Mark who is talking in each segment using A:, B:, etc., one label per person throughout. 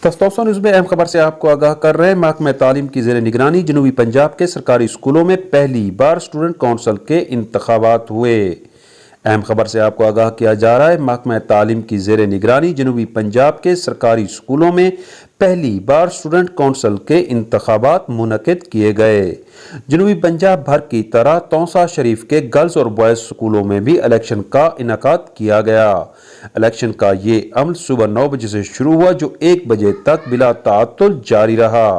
A: तस्तौसा news में अहम खबर से आपको आगाह कर रहे हैं। महकमा तालीम की ज़ेर निगरानी जनूबी पंजाब के सरकारी स्कूलों में पहली बार स्टूडेंट कौंसल के इंतखाबात हुए। अहम खबर से आपको आगाह किया जा रहा है। महकमा तालीम की ज़ेर निगरानी जनूबी पंजाब के सरकारी स्कूलों में पहली बार स्टूडेंट कौंसल के इंतखाबात मुनक़िद किए गए। जनूबी पंजाब भर की तरह तौसा शरीफ के गर्ल्स और बॉयज़ स्कूलों में भी इलेक्शन का इनेकाद किया गया। इलेक्शन का ये अमल सुबह 9 बजे से शुरू हुआ, जो 1 बजे तक बिला ताअत्तुल जारी रहा।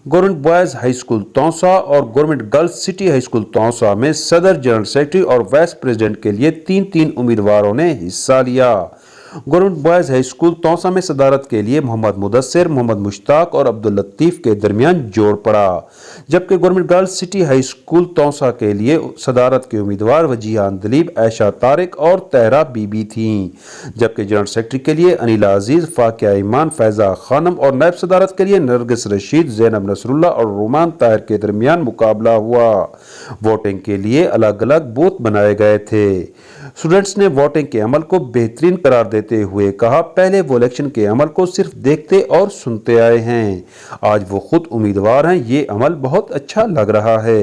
A: Government boys high school Taunsa और government girls city high school Taunsa में सदर, जनरल सेक्रेटरी और वाइस प्रेसिडेंट के लिए 3-3 उम्मीदवारों ने हिस्सा लिया। Government boys high school Taunsa में सदारत के लिए मोहम्मद मुदस्सिर, मोहम्मद मुश्ताक और अब्दुल लतीफ़ के दरमियान जोड़ पड़ा, जबकि government girls city high school Taunsa के लिए सदारत के उम्मीदवार वजीहान दलीब, आयशा तारिक और तहरा बीबी थीं, जबकि जनरल सेक्रेटरी के लिए अनीला अजीज, फाकिया ईमान, फैज़ा खानम और नायब सदारत के लिए नरगिस रशीद, ज़ैनब नसरुल्ला और रोमान ताहिर के दरमियान मुकाबला हुआ। वोटिंग के लिए अलग अलग बूथ बनाए गए थे। स्टूडेंट्स ने वोटिंग के अमल को बेहतरीन करार देते हुए कहा, पहले वो इलेक्शन के अमल को सिर्फ देखते और सुनते आए हैं, आज वो खुद उम्मीदवार हैं, ये अमल बहुत अच्छा लग रहा है।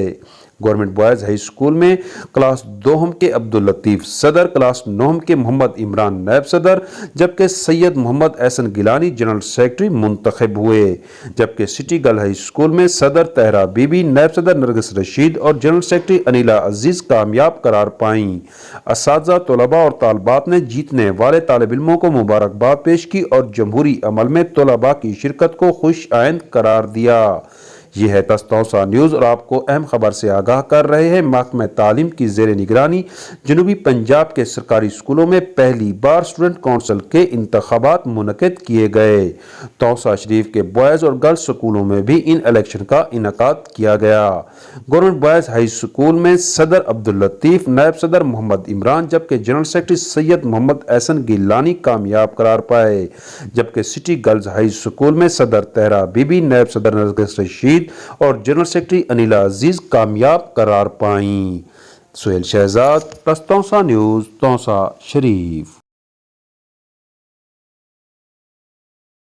A: गवर्नमेंट बॉयज़ हाई स्कूल में क्लास 2 के अब्दुल लतीफ़ सदर, क्लास 9 के मोहम्मद इमरान नायब सदर, जबकि सैयद मोहम्मद एहसन गिलानी जनरल सेक्रेटरी मुंतखब हुए, जबकि सिटी गर्ल हाई स्कूल में सदर तहरा बीबी, नायब सदर नरगिस रशीद और जनरल सेक्रेटरी अनीला अजीज कामयाब करार पाईं। असातिज़ा, तलबा और तालबात ने जीतने वाले तालिब इल्मों को मुबारकबाद पेश की और जमहूरी अमल में तलबा की शिरकत को खुश आइंद करार दिया। ये है तस्तौसा न्यूज़ और आपको अहम खबर से आगाह कर रहे हैं। महकमा तालीम की ज़ेर निगरानी जनूबी पंजाब के सरकारी स्कूलों में पहली बार स्टूडेंट कौंसल के इंतखाबात मुनक़िद किए गए। तौसा शरीफ के बॉयज़ और गर्ल्स स्कूलों में भी इन इलेक्शन का इनेकाद किया गया। गवर्नमेंट बॉयज़ हाई स्कूल में सदर अब्दुल लतीफ़, नायब सदर मोहम्मद इमरान, जबकि जनरल सेक्रेटरी सैयद मोहम्मद एहसन गिलानी कामयाब करार पाए, जबकि सिटी गर्ल्स हाई स्कूल में सदर तहरा बीबी, नायब सदर नरगिस रशीद और जनरल सेक्रेटरी अनीला अजीज कामयाब करार पाईं। सुहेल शहजाद, तौसा न्यूज़, तौसा शरीफ।